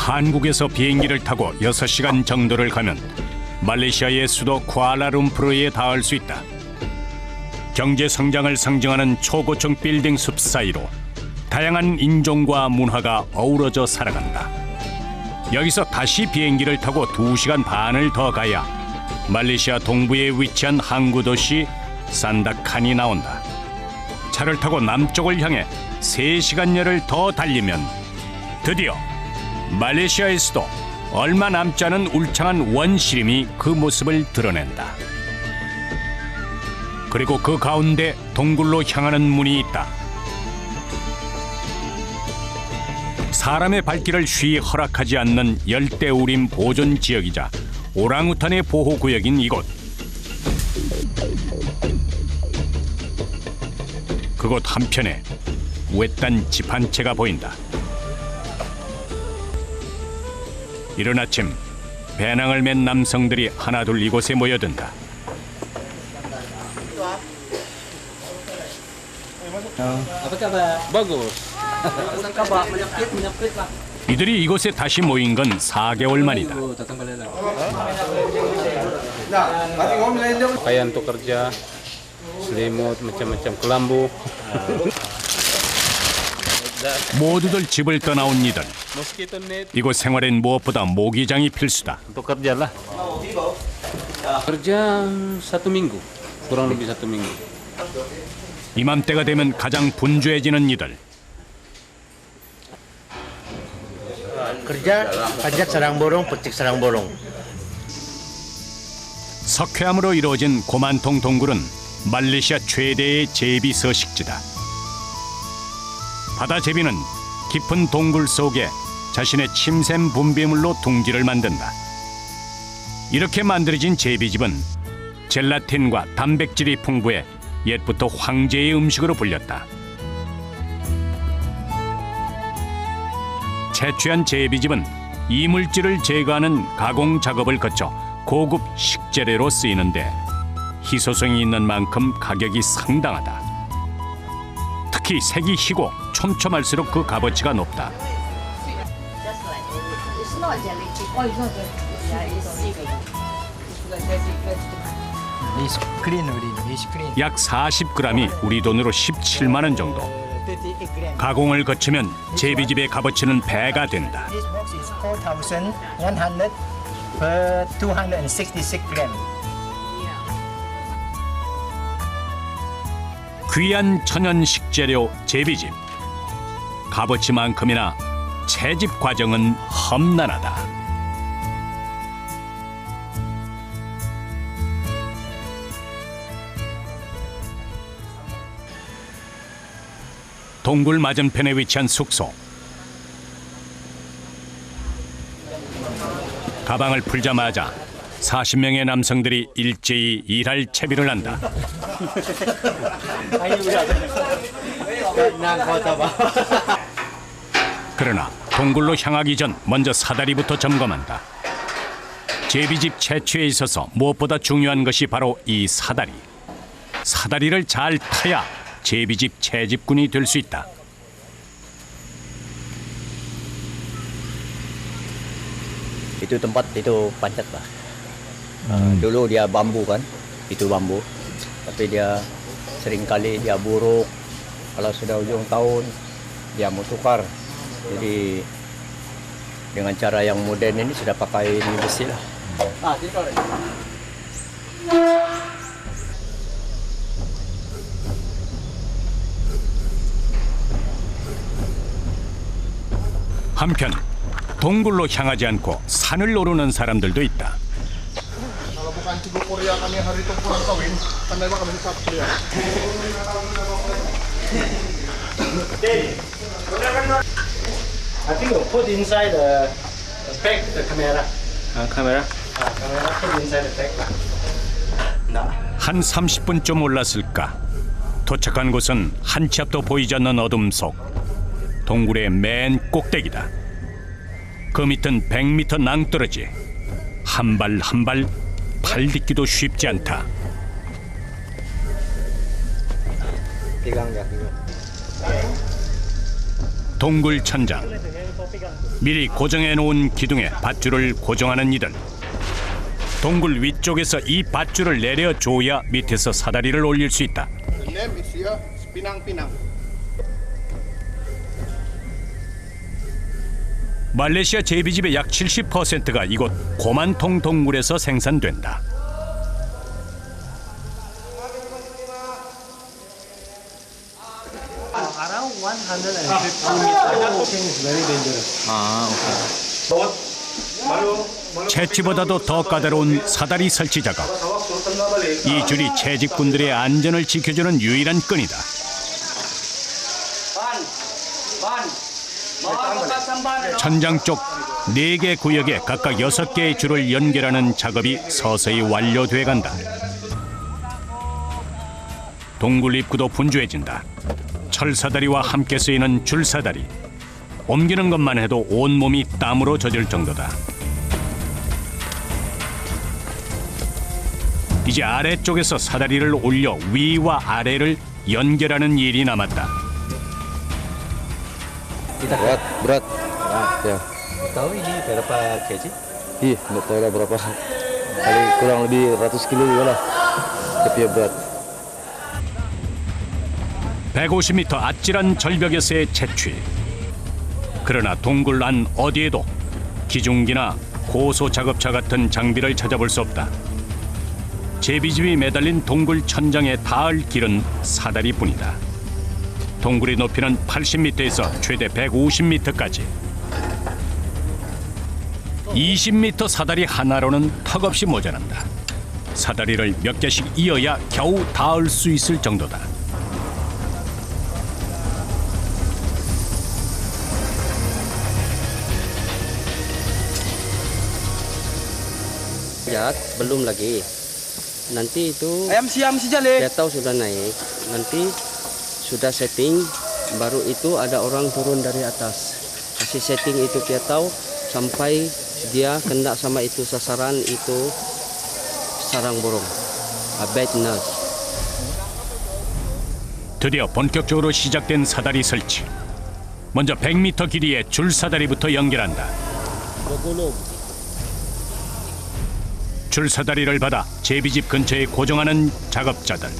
한국에서 비행기를 타고 6시간 정도를 가면 말레이시아의 수도 쿠알라룸푸르에 닿을 수 있다. 경제 성장을 상징하는 초고층 빌딩 숲 사이로 다양한 인종과 문화가 어우러져 살아간다. 여기서 다시 비행기를 타고 2시간 반을 더 가야 말레이시아 동부에 위치한 항구 도시 산다칸이 나온다. 차를 타고 남쪽을 향해 3시간여를 더 달리면 드디어 말레이시아의 수도 얼마 남지 않은 울창한 원시림이 그 모습을 드러낸다. 그리고 그 가운데 동굴로 향하는 문이 있다. 사람의 발길을 쉬이 허락하지 않는 열대우림 보존 지역이자 오랑우탄의 보호구역인 이곳. 그곳 한편에 외딴 집 한 채가 보인다. 이른 아침 배낭을 맨 남성들이 하나둘 이곳에 모여든다. 이들이 이곳에 다시 모인 건 4개월 만이다. Pakaian untuk kerja, selimut, macam-macam kelambu. 모두들 집을 떠나온 이들. Mosquito net 이곳 생활엔 무엇보다 모기장이 필수다. untuk kerja lah. Kerja 1 minggu, kurang lebih 1 minggu. 이맘때가 되면 가장 분주해지는 이들. Kerja, pajak sarang borong, petik sarang borong. 석회암으로 이루어진 고만통 동굴은 말레이시아 최대의 제비 서식지다. 바다 제비는 깊은 동굴 속에 자신의 침샘 분비물로 둥지를 만든다. 이렇게 만들어진 제비집은 젤라틴과 단백질이 풍부해 옛부터 황제의 음식으로 불렸다. 채취한 제비집은 이물질을 제거하는 가공 작업을 거쳐 고급 식재료로 쓰이는데 희소성이 있는 만큼 가격이 상당하다. 특히 색이 희고 촘촘할수록 그 값어치가 높다. It's not jelly. Oh, it's not jelly. Yeah, it's seaweed. It's clean already. It's clean. 약 40g이 우리 돈으로 17만 원 정도. 38 grams. 가공을 거치면 제비집의 값어치는 배가 된다. This box is 4,100 per 266 grams. 귀한 천연 식재료 제비집. 값어치만큼이나 채집 과정은 험난하다. 동굴 맞은편에 위치한 숙소. 가방을 풀자마자 40명의 남성들이 일제히 일할 채비를 한다. 그러나 동굴로 향하기 전 먼저 사다리부터 점검한다. 제비집 채취에 있어서 무엇보다 중요한 것이 바로 이 사다리. 사다리를 잘 타야 제비집 채집꾼이 될 수 있다. Itu tempat itu pancat lah. Dulu dia bambu kan, itu bambu. Tapi dia seringkali dia buruk. Kalau sudah ujung tahun dia mau tukar. Jadi dengan cara yang modern ini sudah pakai ini besi lah. 한편 동굴로 향하지 않고 산을 오르는 사람들도 있다. Kalau bukan Cibu Korea kami hari itu pulang kawin, pandai pak kami tetap kuliah. I think you put inside the pack the camera. Kamera? Camera put inside the pack. 한 30분쯤 올랐을까. 도착한 곳은 한 치 앞도 보이지 않는 어둠 속. 동굴의 맨 꼭대기다. 그 밑은 100m 낭떠러지. 한 발 한 발 발 딛기도 쉽지 않다. Pegang dia. 동굴 천장. 미리 고정해 놓은 기둥에 밧줄을 고정하는 이들. 동굴 위쪽에서 이 밧줄을 내려줘야 밑에서 사다리를 올릴 수 있다. The name is here Pinang-Pinang. 말레이시아 제비집의 약 70%가 이곳 고만통 동굴에서 생산된다. Around 150 meters. Walking is very dangerous. 채취보다도 더 까다로운 사다리 설치 작업. 이 줄이 채직분들의 안전을 지켜주는 유일한 끈이다. 천장 쪽 4개 구역에 각각 6개의 줄을 연결하는 작업이 서서히 완료돼 간다. 동굴 입구도 분주해진다. 철사다리와 함께 쓰이는 줄사다리. 옮기는 것만 해도 온몸이 땀으로 젖을 정도다. 이제 아래쪽에서 사다리를 올려 위와 아래를 연결하는 일이 남았다. Berat. Ya. Tahu ini berapa kg? Ih, nggak tahu lah berapa. Kali kurang lebih 100 kilo juga lah. Tapi ya berat. 150m 아찔한 절벽에서의 채취. 그러나 동굴 안 어디에도 기중기나 고소 작업차 같은 장비를 찾아볼 수 없다. 제비집이 매달린 동굴 천장에 닿을 길은 사다리뿐이다. 동굴의 높이는 80m에서 최대 150m까지. 20m 사다리 하나로는 턱없이 모자란다. 사다리를 몇 개씩 이어야 겨우 닿을 수 있을 정도다. Ya, belum lagi. Nanti itu dia tahu sudah naik. Nanti sudah setting, baru itu ada orang turun dari atas. Kasih setting itu dia tahu sampai dia kena sama itu sasaran itu sarang burung. Bait nest. 드디어 본격적으로 시작된 사다리 설치. 먼저 100m 길이의 줄사다리부터 연결한다. 줄사다리를 받아 제비집 근처에 고정하는 작업자들.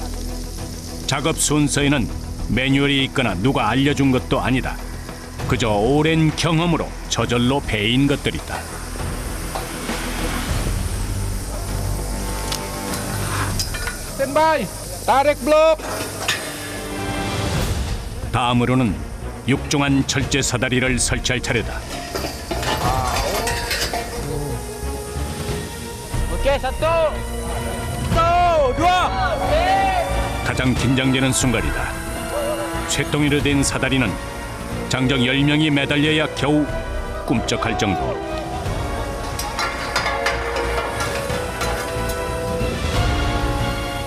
작업 순서에는 매뉴얼이 있거나 누가 알려준 것도 아니다. 그저 오랜 경험으로 저절로 배인 것들이다. Standby. Tarik blok. 다음으로는 육중한 철제 사다리를 설치할 차례다. 가장 긴장되는 순간이다. 쇳덩이로 된 사다리는 장정 10명이 매달려야 겨우 꿈쩍할 정도.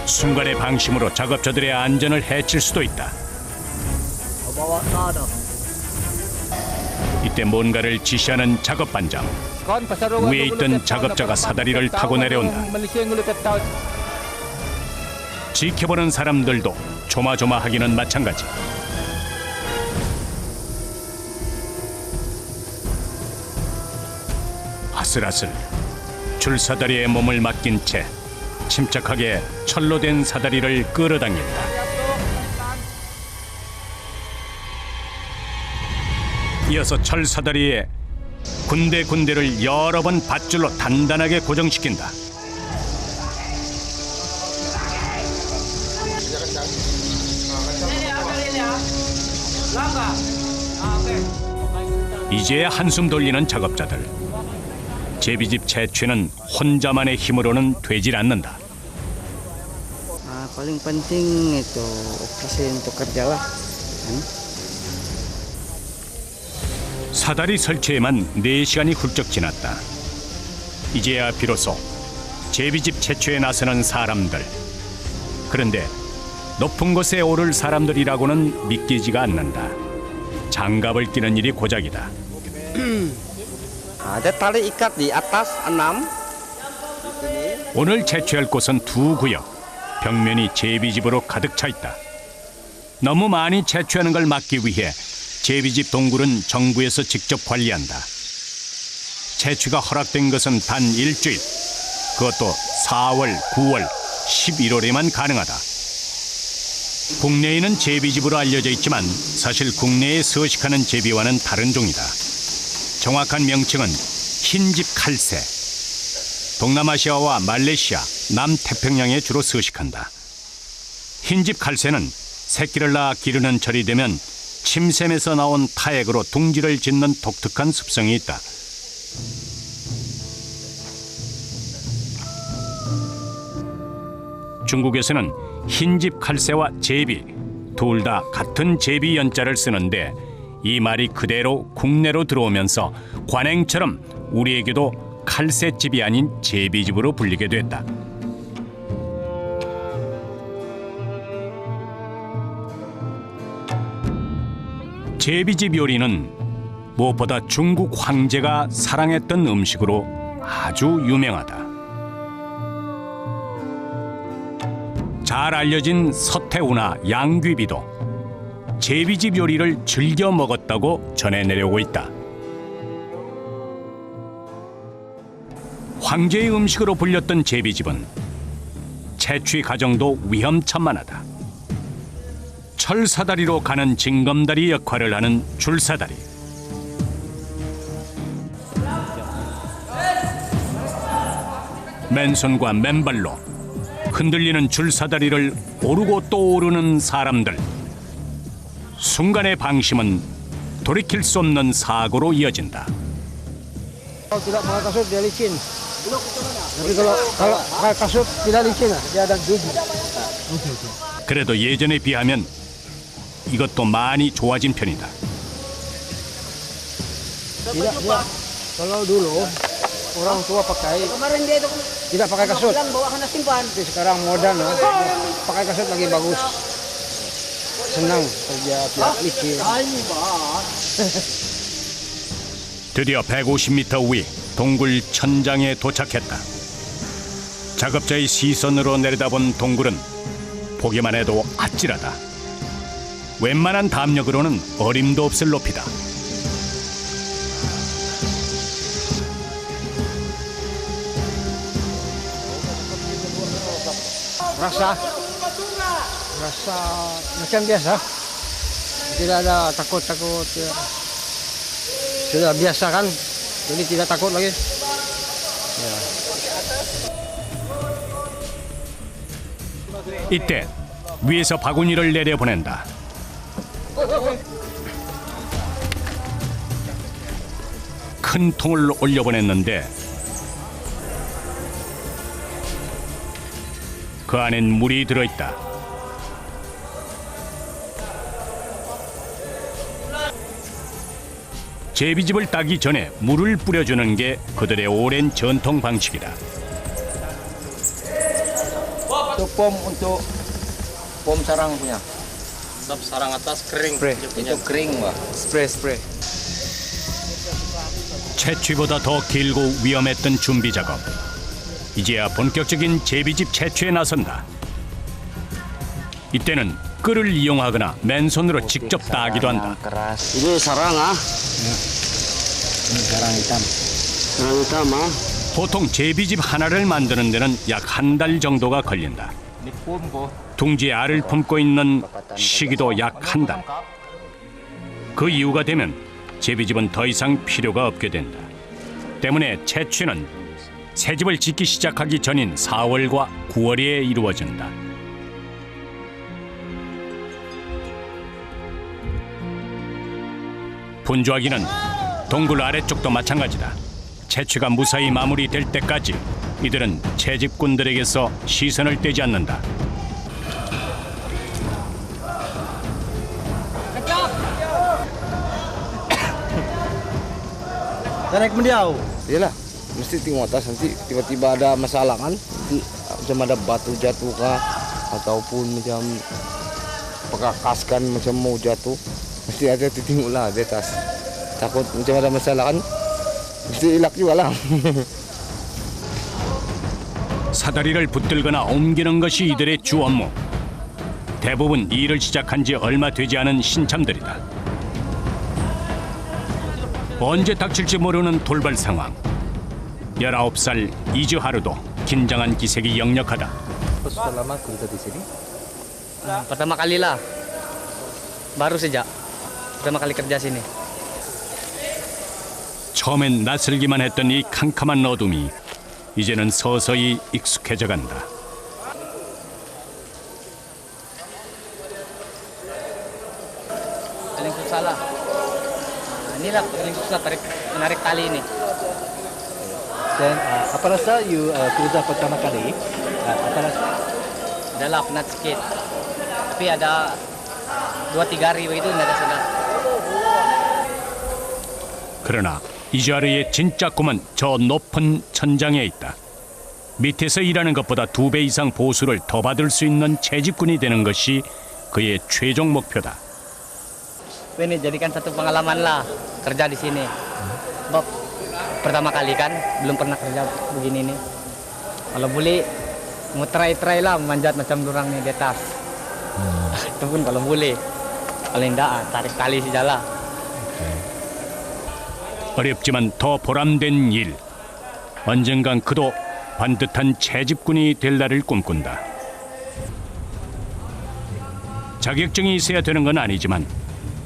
순간의 방심으로 작업자들의 안전을 해칠 수도 있다. 이때 뭔가를 지시하는 작업반장. 위에 있던 작업자가 사다리를 타고 내려온다. 지켜보는 사람들도 조마조마하기는 마찬가지. 아슬아슬 줄사다리에 몸을 맡긴 채 침착하게 철로 된 사다리를 끌어당긴다. 이어서 철사다리에 군데군데를 여러 번 밧줄로 단단하게 고정시킨다. 이제야 한숨 돌리는 작업자들. 제비집 채취는 혼자만의 힘으로는 되질 않는다. Paling penting itu operasi untuk kerja lah. 사다리 설치에만 4시간이 훌쩍 지났다. 이제야 비로소 제비집 채취에 나서는 사람들. 그런데 높은 곳에 오를 사람들이라고는 믿기지가 않는다. 장갑을 끼는 일이 고작이다. Ada tali ikat di atas 6. 오늘 채취할 곳은 2구역. 벽면이 제비집으로 가득 차 있다. 너무 많이 채취하는 걸 막기 위해 제비집 동굴은 정부에서 직접 관리한다. 채취가 허락된 것은 단 일주일. 그것도 4월, 9월, 11월에만 가능하다. 국내에는 제비집으로 알려져 있지만 사실 국내에 서식하는 제비와는 다른 종이다. 정확한 명칭은 흰집 칼새. 동남아시아와 말레이시아, 남태평양에 주로 서식한다. 흰집 칼새는 새끼를 낳아 기르는 철이 되면 침샘에서 나온 타액으로 둥지를 짓는 독특한 습성이 있다. 중국에서는 흰집 칼새와 제비 둘 다 같은 제비 연자를 쓰는데 이 말이 그대로 국내로 들어오면서 관행처럼 우리에게도 칼새집이 아닌 제비집으로 불리게 됐다. 제비집 요리는 무엇보다 중국 황제가 사랑했던 음식으로 아주 유명하다. 잘 알려진 서태후나 양귀비도 제비집 요리를 즐겨 먹었다고 전해 내려오고 있다. 황제의 음식으로 불렸던 제비집은 채취 과정도 위험천만하다. 철사다리로 가는 징검다리 역할을 하는 줄사다리. 맨손과 맨발로 흔들리는 줄사다리를 오르고 또 오르는 사람들. 순간의 방심은 돌이킬 수 없는 사고로 이어진다. Tidak pakai kasut dia licin. Tapi kalau pakai kasut tidak licin, dia ada gigi. 그래도 예전에 비하면 이것도 많이 좋아진 편이다. Tidak dia. Kalau dulu orang tua pakai tidak pakai kasut. Tapi sekarang modern, pakai kasut lagi bagus. senang kerja pihak licin. 드디어 150m 위 동굴 천장에 도착했다. 작업자의 시선으로 내려다본 동굴은 보기만 해도 아찔하다. 웬만한 담력으로는 어림도 없을 높이다. Rasa macam biasa, tidak ada takut-takut. Sudah biasa kan, jadi tidak takut lagi. Ya. 이때 위에서 바구니를 내려보낸다. 큰 통을 올려보냈는데 그 안엔 물이 들어있다. 제비집을 따기 전에 물을 뿌려주는 게 그들의 오랜 전통 방식이다. Itu pom untuk pom sarang punya. Sarang atas kering. Itu kering, Pak. Spray. 채취보다 더 길고 위험했던 준비 작업. 이제야 본격적인 제비집 채취에 나선다. 이때는 끌을 이용하거나 맨손으로 직접 따기도 한다. Ini sarang ah. Sarang hitam. Sarang hitam ah. 보통 제비집 하나를 만드는 데는 약 한 달 정도가 걸린다. 둥지에 알을 품고 있는 시기도 약 한 달. 그 이유가 되면 제비집은 더 이상 필요가 없게 된다. 때문에 채취는 새집을 짓기 시작하기 전인 4월과 9월에 이루어진다. 분주하기는 동굴 아래쪽도 마찬가지다. 채취가 무사히 마무리될 때까지 이들은 채집꾼들에게서 시선을 떼지 않는다. Naik mendiau. Iyalah, mesti tengok atas nanti tiba-tiba ada masalah kan, nanti macam ada batu jatuh kah, ataupun macam perkakaskan macam mau jatuh, mesti ada tengoklah di atas. Takut macam ada masalah kan, mesti ilak juga lah. 사다리를 붙들거나 옮기는 것이 이들의 주 업무. 대부분 일을 시작한 지 얼마 되지 않은 신참들이다. 언제 닥칠지 모르는 돌발 상황. 19살 이즈하루도 긴장한 기색이 역력하다. Pertama kali lah. Baru saja. Pertama kali kerja sini. 처음엔 낯설기만 했던 이 캄캄한 어둠이 이제는 서서히 익숙해져 간다. Paling susah lah. Inilah paling susah menarik tali ini. Dan apa rasa you kerja pertama kali? Apa rasa? Adalah penat sedikit. Tapi ada 2-3 hari begitu tidak ada sudah. 그러나 이즈하르의 진짜 꿈은 저 높은 천장에 있다. 밑에서 일하는 것보다 2배 이상 보수를 더 받을 수 있는 채집꾼이 되는 것이 그의 최종 목표다. Ini jadikan satu pengalaman lah kerja di sini. Sebab pertama kali kan belum pernah kerja begini nih. Kalau boleh mau try lah manjat macam durang nih di atas. Itu pun kalau boleh. Kalau enggak tarik tali saja lah. 어렵지만 더 보람된 일. 언젠간 그도 반듯한 채집꾼이 될 날을 꿈꾼다. 자격증이 있어야 되는 건 아니지만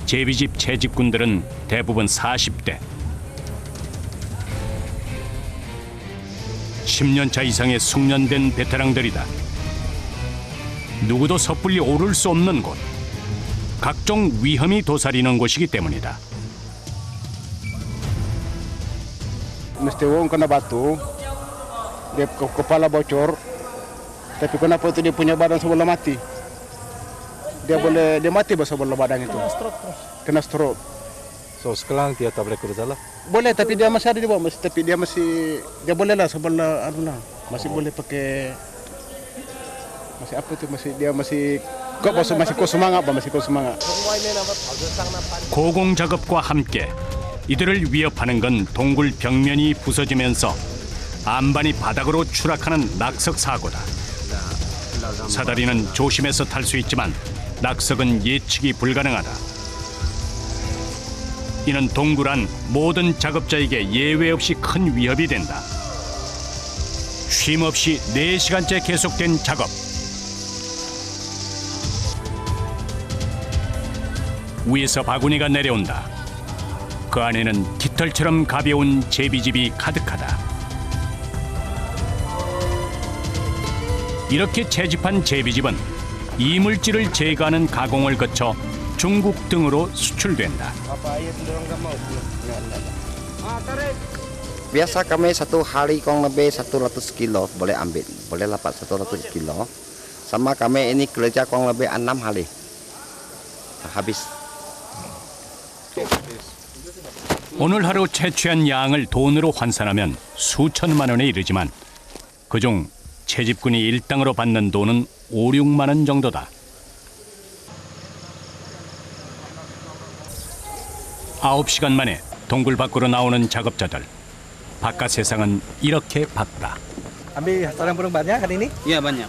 제비집 채집꾼들은 대부분 40대. 10년차 이상의 숙련된 베테랑들이다. 누구도 섣불리 오를 수 없는 곳. 각종 위험이 도사리는 곳이기 때문이다. Mesti wong kena batu, dia kepala bocor, tapi kenapa itu dia punya badan sebelah mati? Dia mati sebelah badan itu. Kena stroke. So sekarang dia tak boleh kerja lah. Boleh, tapi dia masih ada di bawah, tapi dia boleh lah sebelah masih boleh pakai masih apa itu masih kok semangat. 고공 작업과 함께 이들을 위협하는 건 동굴 벽면이 부서지면서 안반이 바닥으로 추락하는 낙석 사고다. 사다리는 조심해서 탈 수 있지만 낙석은 예측이 불가능하다. 이는 동굴 안 모든 작업자에게 예외 없이 큰 위협이 된다. 쉼 없이 4시간째 계속된 작업. 위에서 바구니가 내려온다. 그 안에는 깃털처럼 가벼운 제비집이 가득하다. 이렇게 채집한 제비집은 이물질을 제거하는 가공을 거쳐 중국 등으로 수출된다. Biasa kami satu hari kurang lebih 100 kilo boleh ambil, boleh dapat 100 kilo. Sama kami ini kerja kurang lebih 6 hari habis. 오늘 하루 채취한 양을 돈으로 환산하면 수천만 원에 이르지만 그중 채집꾼이 일당으로 받는 돈은 5, 6만 원 정도다. 9시간 만에 동굴 밖으로 나오는 작업자들. 바깥 세상은 이렇게 밝다. Ambil sarang burung banyak hari ini? Iya banyak.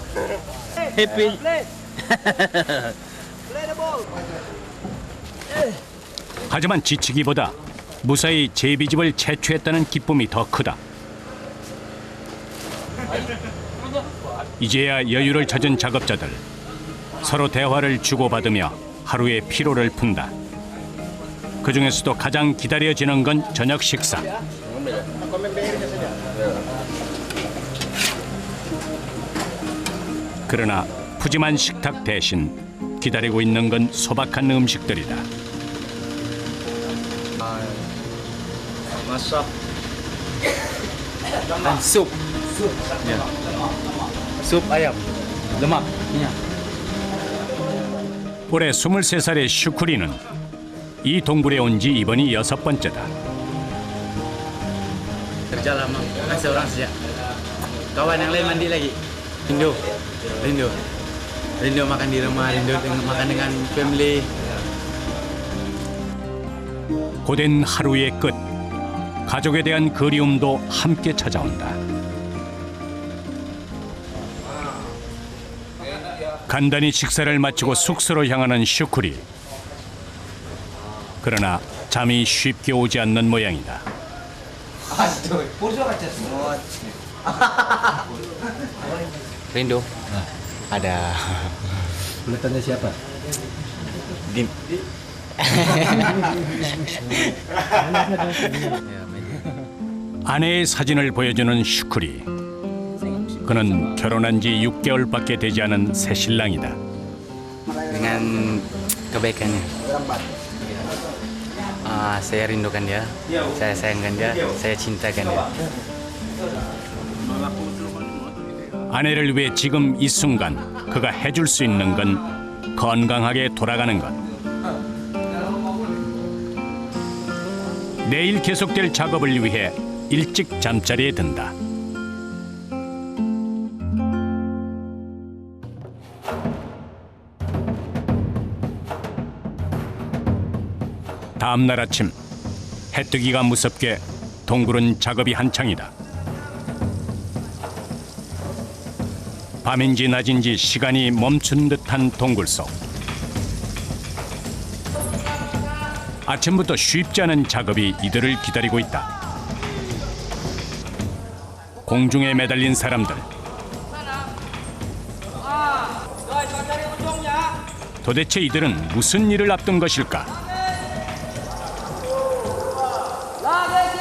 Happy. 하지만 지치기보다 무사히 제비집을 채취했다는 기쁨이 더 크다. 이제야 여유를 찾은 작업자들. 서로 대화를 주고받으며 하루의 피로를 푼다. 그 중에서도 가장 기다려지는 건 저녁 식사. 그러나 푸짐한 식탁 대신 기다리고 있는 건 소박한 음식들이다. Masak dan sup. Ya. Sup ayam. Lemak. Ya. 올해 23살의 슈쿠리는 이 동굴에 온 지 이번이 6번째다. Kerja lama, kan seorang saja. Kawan yang lain mandi lagi. Rindu makan di rumah, rindu makan dengan family. 고된 하루의 끝. 가족에 대한 그리움도 함께 찾아온다. 간단히 식사를 마치고 숙소로 향하는 슈쿠리. 그러나 잠이 쉽게 오지 않는 모양이다. Rindu. Ada. Buletannya siapa? Dim. 아내의 사진을 보여주는 슈크리. 그는 결혼한 지 6개월밖에 되지 않은 새 신랑이다. Dengan kebaikannya. Saya rindukan dia. Saya sayangkan dia. Saya cintakan dia. 아내를 위해 지금 이 순간 그가 해줄 수 있는 건 건강하게 돌아가는 것. 내일 계속될 작업을 위해 일찍 잠자리에 든다. 다음 날 아침 해뜨기가 무섭게 동굴은 작업이 한창이다. 밤인지 낮인지 시간이 멈춘 듯한 동굴 속. 아침부터 쉽지 않은 작업이 이들을 기다리고 있다. 공중에 매달린 사람들. 도대체 이들은 무슨 일을 앞둔 것일까?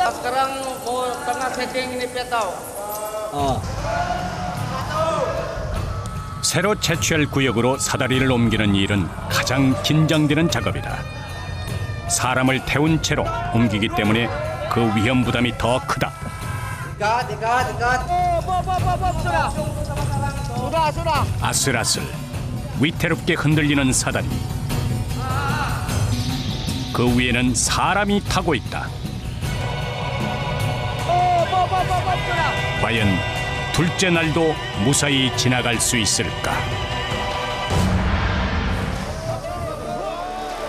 Sekarang mau tengah setting ini petau. 새로 채취할 구역으로 사다리를 옮기는 일은 가장 긴장되는 작업이다. 사람을 태운 채로 옮기기 때문에 그 위험 부담이 더 크다. 아슬아슬 위태롭게 흔들리는 사다리. 그 위에는 사람이 타고 있다. 과연 둘째 날도 무사히 지나갈 수 있을까?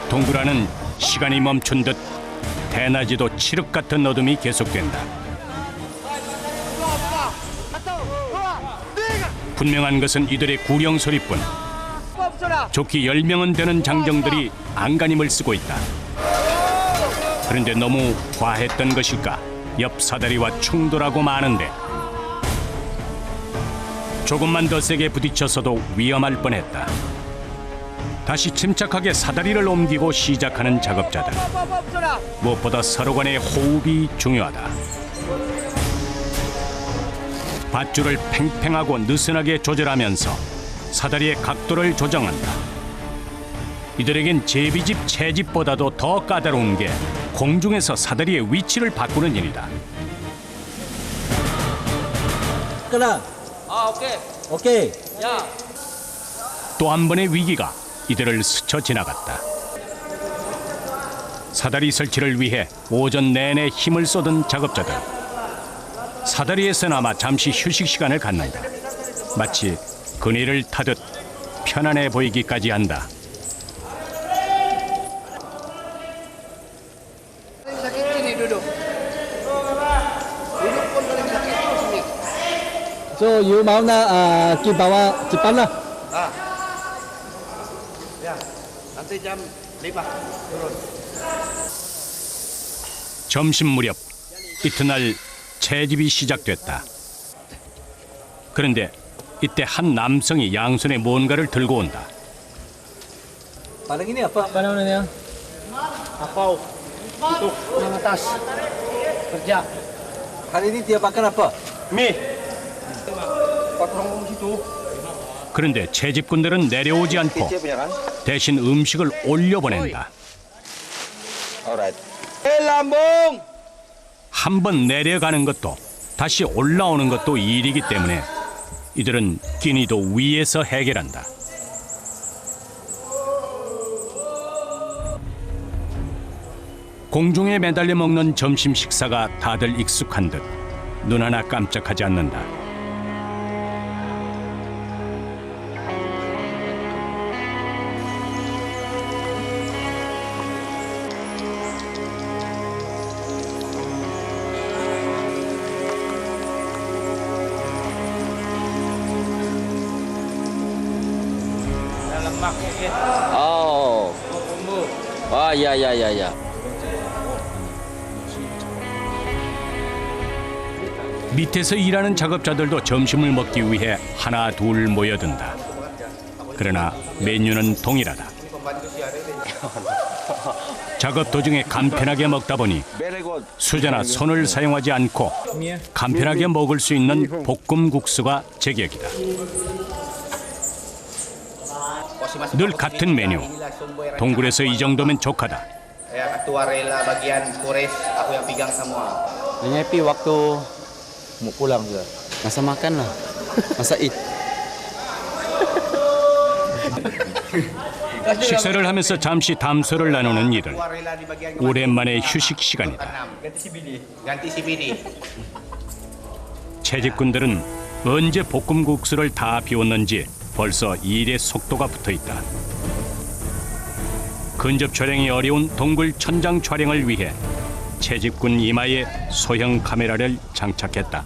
동굴 안은 시간이 멈춘 듯 대낮에도 칠흑 같은 어둠이 계속된다. 분명한 것은 이들의 구령 소리뿐. 좋기 10명은 되는 장정들이 안간힘을 쓰고 있다. 그런데 너무 과했던 것일까? 옆 사다리와 충돌하고 마는데 조금만 더 세게 부딪혀서도 위험할 뻔했다. 다시 침착하게 사다리를 옮기고 시작하는 작업자들. 무엇보다 서로 간의 호흡이 중요하다. 밧줄을 팽팽하고 느슨하게 조절하면서 사다리의 각도를 조정한다. 이들에겐 제비집 채집보다도 더 까다로운 게 공중에서 사다리의 위치를 바꾸는 일이다. Kena. 오케이. 또 한 번의 위기가 이들을 스쳐 지나갔다. 사다리 설치를 위해 오전 내내 힘을 쏟은 작업자들. 사다리에서나마 잠시 휴식 시간을 갖는다. 마치 그네를 타듯 편안해 보이기까지 한다. So you mau na ke bawah cepat lah. Nanti jam 5 turun. 점심 무렵 이튿날 채집이 시작됐다. 그런데 이때 한 남성이 양손에 뭔가를 들고 온다. Padang ini apa? Apa namanya? Apau. Itu yang atas. Kerja. Hari ini dia makan apa? Mie. Potong situ. 그런데 채집꾼들은 내려오지 않고 대신 음식을 올려보낸다. 한 번 내려가는 것도 다시 올라오는 것도 일이기 때문에 이들은 끼니도 위에서 해결한다. 공중에 매달려 먹는 점심 식사가 다들 익숙한 듯 눈 하나 깜짝하지 않는다. Oh. Oh, ya. 밑에서 일하는 작업자들도 점심을 먹기 위해 하나 둘 모여든다. 그러나 메뉴는 동일하다. 작업 도중에 간편하게 먹다 보니 수저나 손을 사용하지 않고 간편하게 먹을 수 있는 볶음국수가 제격이다. 늘 같은 메뉴. 동굴에서 이 정도면 족하다. Happy waktu mau pulang juga. Masa makan lah. Masa eat. 식사를 하면서 잠시 담소를 나누는 이들. 오랜만에 휴식 시간이다. 채집꾼들은 언제 볶음국수를 다 비웠는지 벌써 일의 속도가 붙어있다. 근접 촬영이 어려운 동굴 천장 촬영을 위해 채집꾼 이마에 소형 카메라를 장착했다.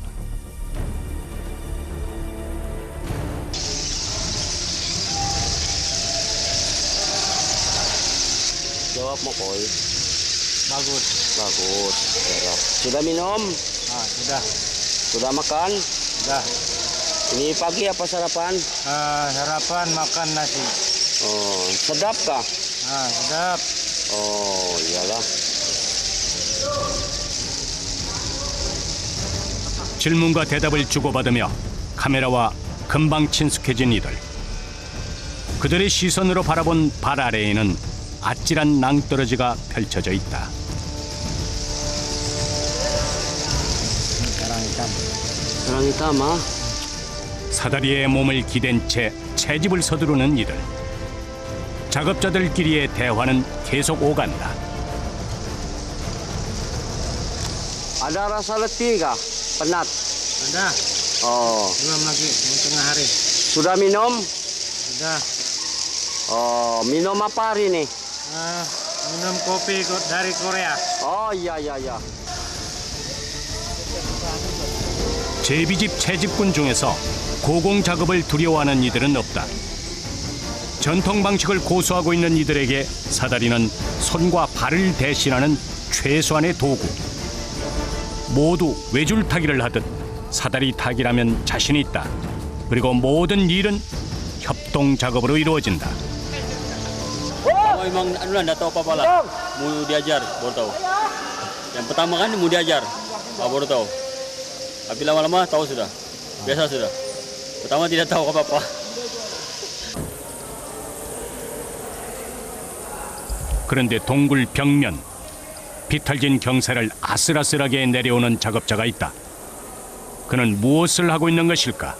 Jawab mau koi. Bagus. Bagus. Sudah minum? Ah, sudah. Sudah makan? Sudah. Ini pagi apa sarapan? Sarapan makan nasi. Oh, sedap kah? Sedap. Oh, iyalah. 질문과 대답을 주고받으며 카메라와 금방 친숙해진 이들. 그들의 시선으로 바라본 발 아래에는 아찔한 낭떠러지가 펼쳐져 있다. Kerang hitam ah. 사다리에 몸을 기댄 채 채집을 서두르는 이들. 작업자들끼리의 대화는 계속 오간다. Ada rasa letih kah? Penat? Ada. Oh, Belum lagi. Mau tengah hari. sudah minum? Sudah. Oh, minum apa hari ini? Minum kopi dari Korea. Oh, iya. 제비집 채집꾼 중에서 고공 작업을 두려워하는 이들은 없다. 전통 방식을 고수하고 있는 이들에게 사다리는 손과 발을 대신하는 최소한의 도구. 모두 외줄타기를 하듯 사다리 타기라면 자신이 있다. 그리고 모든 일은 협동 작업으로 이루어진다. Kamu emang enggak tahu apa-apa lah. Mau diajar, baru tahu. Yang pertama kan mau diajar, baru tahu. Tapi lama-lama tahu sudah. Biasa sudah. Pertama tidak tahu apa-apa. 그런데 동굴 벽면, 비탈진 경사를 아슬아슬하게 내려오는 작업자가 있다. 그는 무엇을 하고 있는 것일까?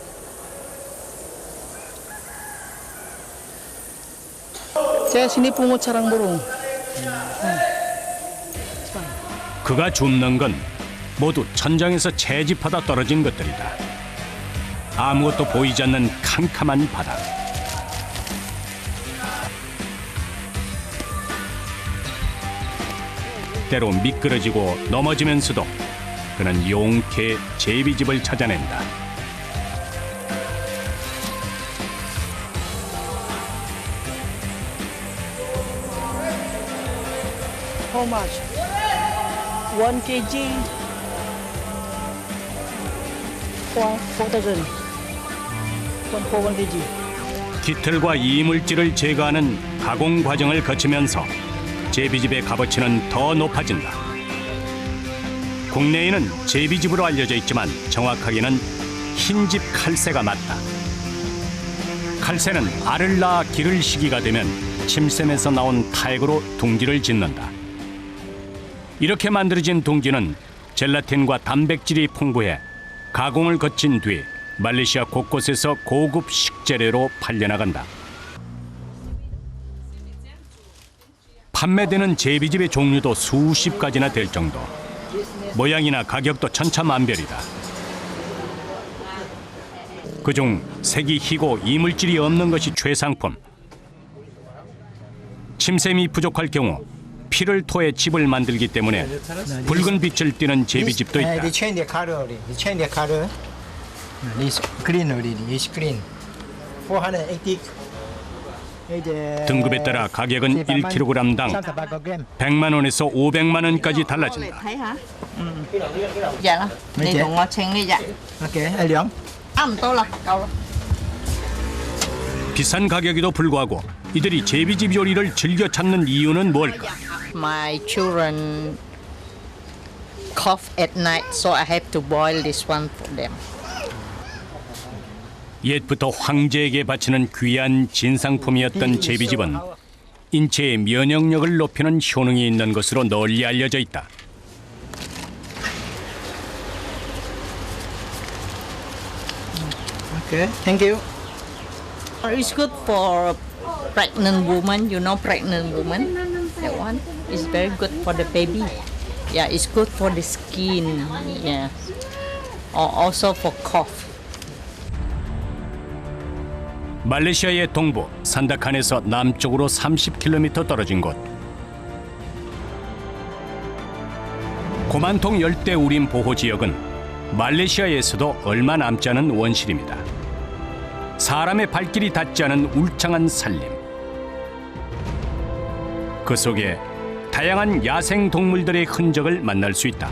Saya sini pungut sarang burung. 그가 줍는 건 모두 천장에서 채집하다 떨어진 것들이다. 아무것도 보이지 않는 캄캄한 바닥. 때로 미끄러지고 넘어지면서도 그는 용케 제비집을 찾아낸다. How much? 1 kg. 4,000. 1 kg. 깃털과 이물질을 제거하는 가공 과정을 거치면서 제비집의 값어치는 더 높아진다. 국내에는 제비집으로 알려져 있지만 정확하게는 흰집 칼새가 맞다. 칼새는 알을 낳아 기를 시기가 되면 침샘에서 나온 타액으로 둥지를 짓는다. 이렇게 만들어진 둥지는 젤라틴과 단백질이 풍부해 가공을 거친 뒤 말레이시아 곳곳에서 고급 식재료로 팔려나간다. 판매되는 제비집의 종류도 수십 가지나 될 정도. 모양이나 가격도 천차만별이다. 그중 색이 희고 이물질이 없는 것이 최상품. 침샘이 부족할 경우 피를 토해 집을 만들기 때문에 붉은 빛을 띠는 제비집도 있다. They change their color already. They change their color. This green already. It's green. 480. 등급에 따라 가격은 1kg당 100만 원에서 500만 원까지 달라진다. Thấy hả? Dạ đó. Đi đồ ngọt chanh đi dạ. Ok, ai liang? Ăn to là cầu. 비싼 가격에도 불구하고 이들이 제비집 요리를 즐겨 찾는 이유는 뭘까? My children cough at night, so I have to boil this one for them. 옛부터 황제에게 바치는 귀한 진상품이었던 제비집은 인체의 면역력을 높이는 효능이 있는 것으로 널리 알려져 있다. Okay, thank you. It's good for pregnant woman, you know, pregnant woman. That one is very good for the baby. Yeah, it's good for the skin. Yeah, or also for cough. 말레이시아의 동부 산다칸에서 남쪽으로 30km 떨어진 곳. 고만통 열대 우림 보호 지역은 말레이시아에서도 얼마 남지 않은 원실입니다. 사람의 발길이 닿지 않은 울창한 산림. 그 속에 다양한 야생 동물들의 흔적을 만날 수 있다.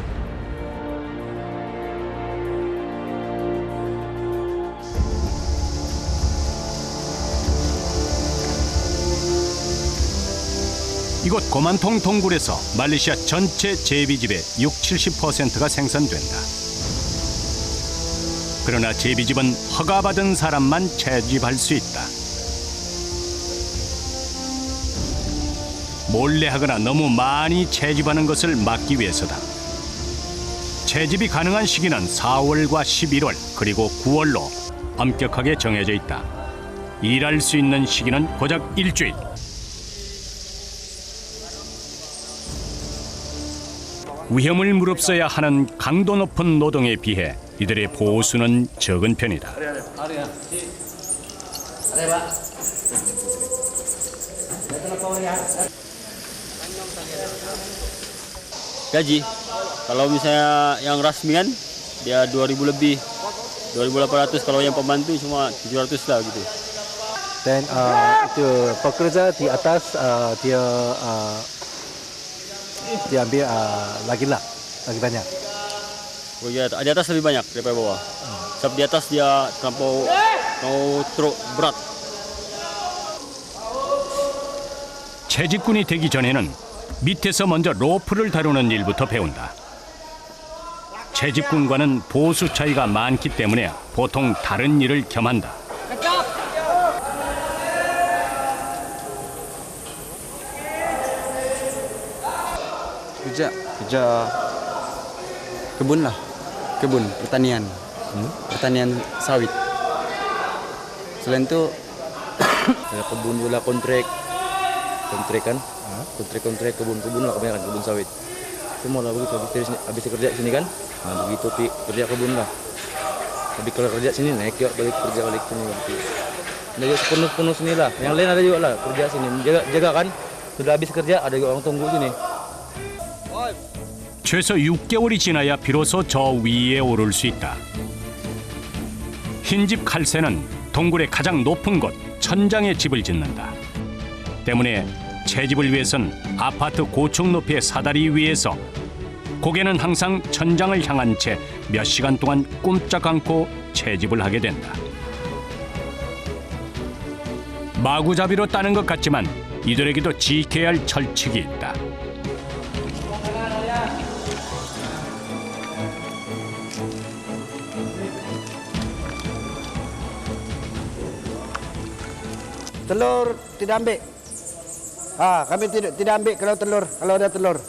이곳 고만통 동굴에서 말레이시아 전체 제비집의 60-70%가 생산된다. 그러나 제비집은 허가받은 사람만 채집할 수 있다. 몰래 하거나 너무 많이 채집하는 것을 막기 위해서다. 채집이 가능한 시기는 4월과 11월 그리고 9월로 엄격하게 정해져 있다. 일할 수 있는 시기는 고작 일주일. 위험을 무릅써야 하는 강도 높은 노동에 비해 이들의 보수는 적은 편이다. Gaji, kalau misalnya yang rasmi kan dia 2.000 lebih, 2.800. Kalau yang pembantu cuma 700 lah gitu. Dan itu pekerja di atas dia ambil lagi banyak. Oh ya, di atas lebih banyak daripada bawah. Sebab di atas dia terlampau truk berat. 채집꾼이 되기 전에는 밑에서 먼저 로프를 다루는 일부터 배운다. 채집꾼과는 보수 차이가 많기 때문에 보통 다른 일을 겸한다. kerja kebun lah, kebun pertanian, pertanian sawit. Selain itu ada kebun juga kontrak kan, kontrak kebun lah, kebanyakan kebun sawit. Semua lah begitu, habis kerja sini kan, nah begitu kerja kebun lah. Tapi kalau kerja sini naik yuk kerja balik sini nanti. Ada penuh sini lah, yang lain ada juga lah kerja sini, jaga kan. Sudah habis kerja ada juga orang tunggu sini. 최소 6개월이 지나야 비로소 저 위에 오를 수 있다. 흰집 칼새는 동굴의 가장 높은 곳 천장에 집을 짓는다. 때문에 채집을 위해선 아파트 고층 높이의 사다리 위에서 고개는 항상 천장을 향한 채 몇 시간 동안 꼼짝 않고 채집을 하게 된다. 마구잡이로 따는 것 같지만 이들에게도 지켜야 할 철칙이 있다. Telur tidak ambil. Kami tidak ambil kalau ada telur.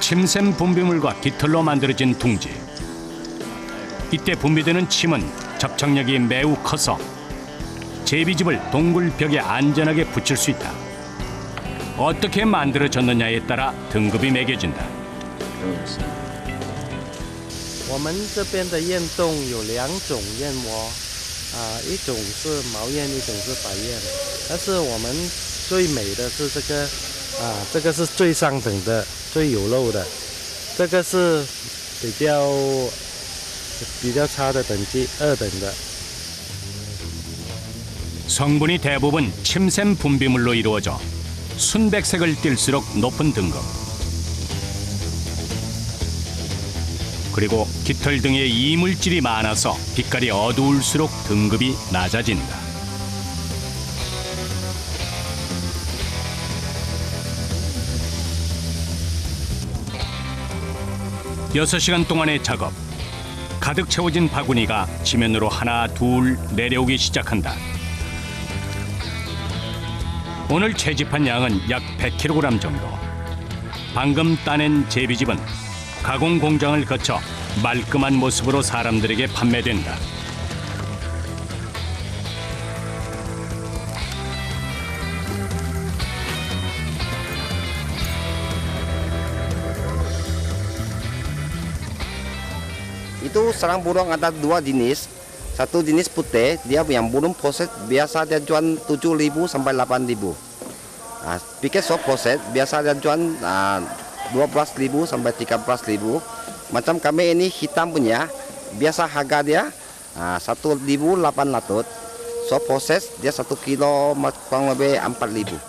침샘 분비물과 깃털로 만들어진 둥지. 이때 분비되는 침은 접착력이 매우 커서 제비집을 동굴 벽에 안전하게 붙일 수 있다. 어떻게 만들어졌느냐에 따라 등급이 매겨진다. 我们这边的燕洞有2种燕窝。一种是毛燕，一种是白燕，但是我们最美的是这个，这个是最上等的、最有肉的，这个是比较差的等级，2等的。 성분이 대부분 침샘 분비물로 이루어져 순백색을 띨수록 높은 등급. 그리고 깃털 등에 이물질이 많아서 빛깔이 어두울수록 등급이 낮아진다. 여섯 시간 동안의 작업. 가득 채워진 바구니가 지면으로 하나 둘 내려오기 시작한다. 오늘 채집한 양은 약 100kg 정도. 방금 따낸 제비집은 가공 공장을 거쳐 말끔한 모습으로 사람들에게 판매된다. Itu sarang burung ada dua jenis. Satu jenis putih, dia yang burung poset biasa dia jual 7.000 sampai 8.000. Nah, piket soft poset biasa dia jual 12.000 sampai 13.000. Macam kami ini hitam punya, biasa harga dia 1.800. Soft poset dia 1 kilo kurang lebih 4.000.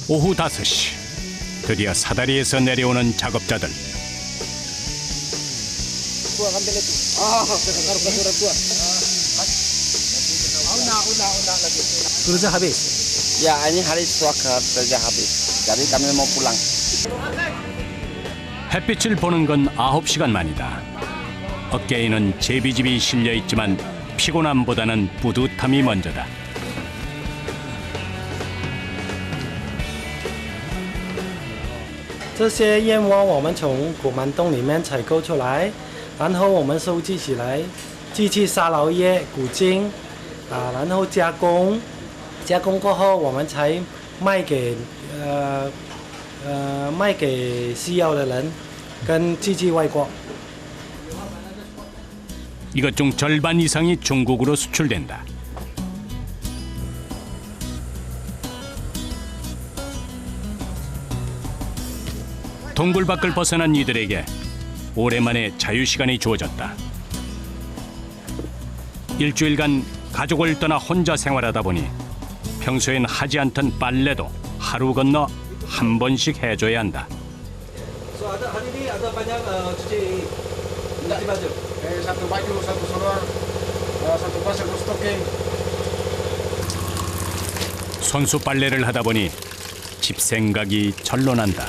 오후 5시. 드디어 사다리에서 내려오는 작업자들. Kerja habis. Ya, ini hari kerja habis. Jadi kami mau pulang. 햇빛을 보는 건 9시간 만이다. 어깨에는 제비집이 실려 있지만 피곤함보다는 뿌듯함이 먼저다. 这些燕窝我们从古蛮洞里面采购出来，然后我们收集起来，寄去沙劳越、古今，然后加工，加工过后我们才卖给需要的人，跟寄去外国。 이것 중 절반 이상이 중국으로 수출된다. 동굴 밖을 벗어난 이들에게 오랜만에 자유시간이 주어졌다. 일주일간 가족을 떠나 혼자 생활하다 보니 평소엔 하지 않던 빨래도 하루 건너 한 번씩 해줘야 한다. Hari ini ada banyak cuci baju. Satu baju, satu seluar, satu pas, satu stocking. 손수 빨래를 하다 보니 집 생각이 절로 난다.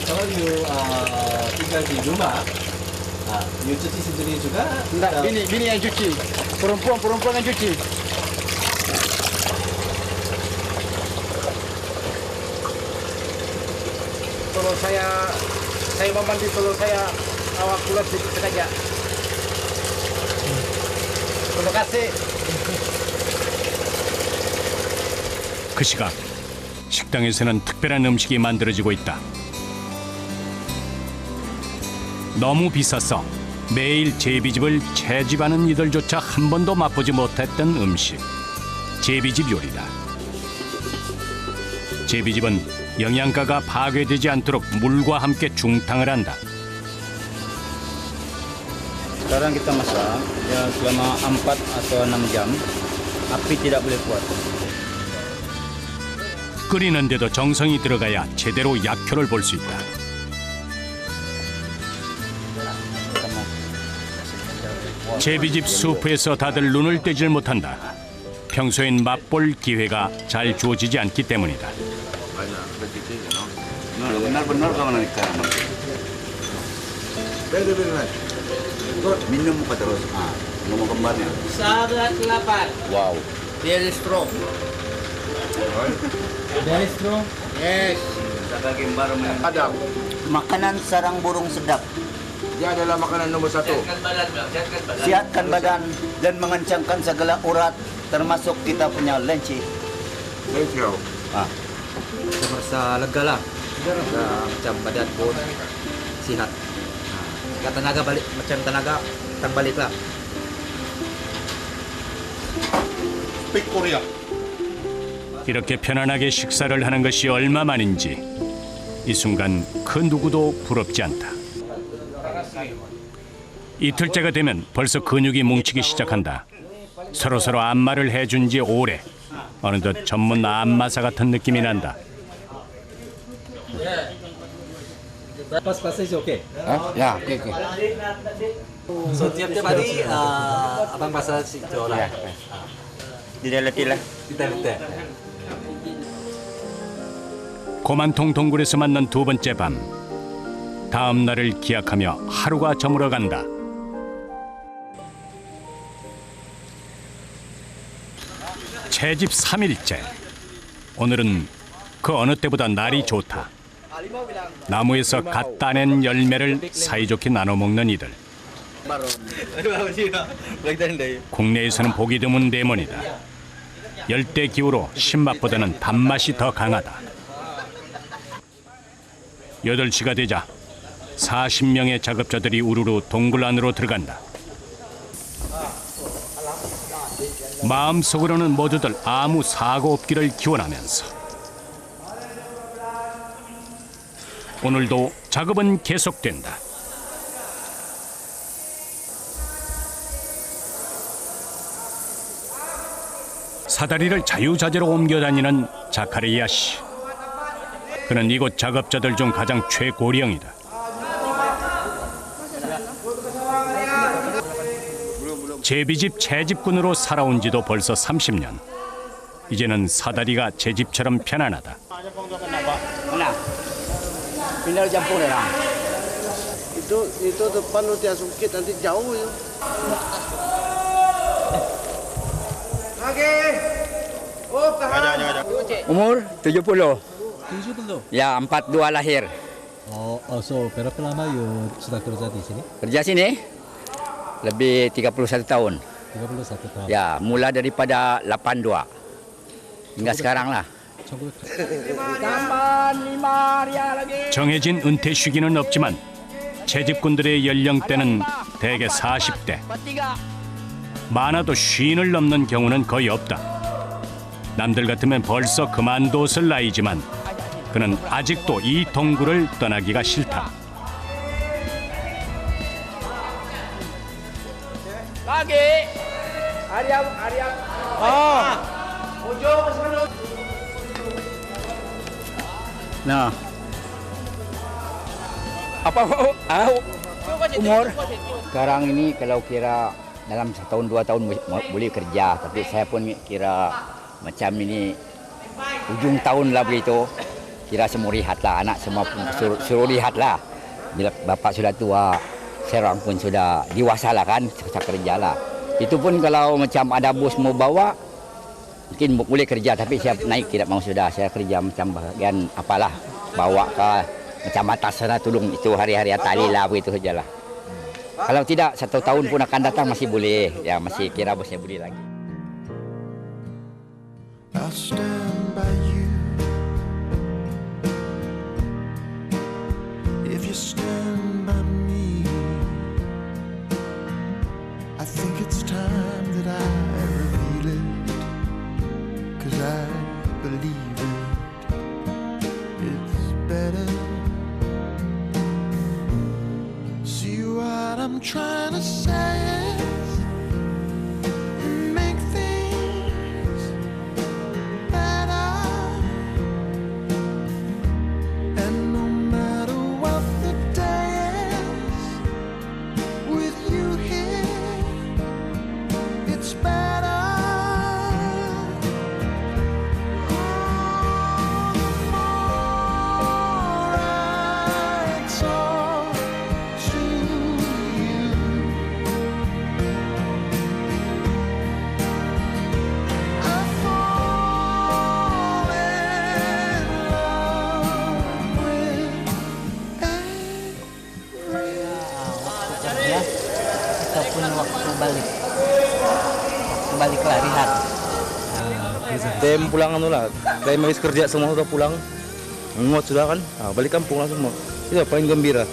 Kalau you tinggal di rumah, you cuci sendiri juga? Enggak, bini yang cuci. Perempuan yang cuci. Kalau saya membantu, kalau saya awak pulang sedikit saja. Terima kasih. 그 시각 식당에서는 특별한 음식이 만들어지고 있다. 너무 비싸서 매일 제비집을 채집하는 이들조차 한 번도 맛보지 못했던 음식. 제비집 요리다. 제비집은 영양가가 파괴되지 않도록 물과 함께 중탕을 한다. Sekarang kita masak ya selama 4 atau 6 jam. Api tidak boleh kuat. 끓이는데도 정성이 들어가야 제대로 약효를 볼 수 있다. 제비집 수프에서 다들 눈을 떼질 못한다. 평소엔 맛볼 기회가 잘 주어지지 않기 때문이다. Benar-benar kawan ikan. Minum muka terus. Ngomong kembarnya. Sangat lapar. Wow. Very strong. Very strong. Yes. Ada makanan sarang burung sedap. Dia adalah makanan nomor 1. Sihatkan badan dan mengencangkan segala urat, termasuk kita punya lenci. Saya merasa lega lah. Macam badan pun sihat. Tenaga balik, macam tenaga datang balik lah. Speak Korea. 이렇게 편안하게 식사를 하는 것이 얼마만인지 이 순간 그 누구도 부럽지 않다. 이틀째가 되면 벌써 근육이 뭉치기 시작한다. 서로서로 안마를 해준 지 오래. 어느덧 전문 안마사 같은 느낌이 난다. Pas passage okay. Ya, oke. So tiap-tiap hari abang massage itu orang. Tidak letih lah. Tidak. 고만통 동굴에서 만난 두 번째 밤. 다음 날을 기약하며 하루가 저물어 간다. 채집 3일째. 오늘은 그 어느 때보다 날이 좋다. 나무에서 갓 따낸 열매를 사이좋게 나눠 먹는 이들. 국내에서는 보기 드문 대문이다. 열대 기후로 신맛보다는 단맛이 더 강하다. 8시가 되자 40명의 작업자들이 우르르 동굴 안으로 들어간다. 마음속으로는 모두들 아무 사고 없기를 기원하면서 오늘도 작업은 계속된다. 사다리를 자유자재로 옮겨다니는 자카리아 씨. 그는 이곳 작업자들 중 가장 최고령이다. 제비집 채집꾼으로 살아온 지도 벌써 30년. 이제는 사다리가 제 집처럼 편안하다. Pindah campur ya. Itu depan lu tiap sukit nanti jauh ya. Umur 70. 70. Ya, 42 lahir. Oh, so berapa lama you sudah kerja di sini? Kerja sini lebih 31 tahun. 31 tahun. Ya, mula daripada 82 hingga sekarang lah. 정해진 은퇴 시기는 없지만 채집꾼들의 연령대는 대개 40대. 많아도 50을 넘는 경우는 거의 없다. 남들 같으면 벌써 그만뒀을 나이지만 그는 아직도 이 동굴을 떠나기가 싫다. Nah, apa umur? Sekarang ini kalau kira dalam 1 tahun 2 tahun boleh kerja, tapi saya pun kira macam ini ujung tahun lah begitu. Kira semua rehat lah, anak semua pun suruh rehat lah. Bila bapak sudah tua, saya orang pun sudah dewasa lah kan, susah kerja lah. Itu pun kalau macam ada bos mau bawa, mungkin boleh kerja, tapi saya naik tidak mau sudah. Saya kerja macam bagian apalah, bawa ke macam atas sana tolong itu hari-hari tali lah begitu sajalah. Kalau tidak 1 tahun pun akan datang masih boleh, ya masih kira bosnya boleh lagi. I'll stand by you if you stand by me. I think it's time that I reveal it, 'cause I believe it. It's better. See what I'm trying to say is make things better. And no matter what the day is, with you here, it's better. Ataupun waktu balik larihan. Time pulang anu lah, time habis kerja semua sudah pulang, ngot sudah kan, balik kampung lah semua. Itu paling gembira.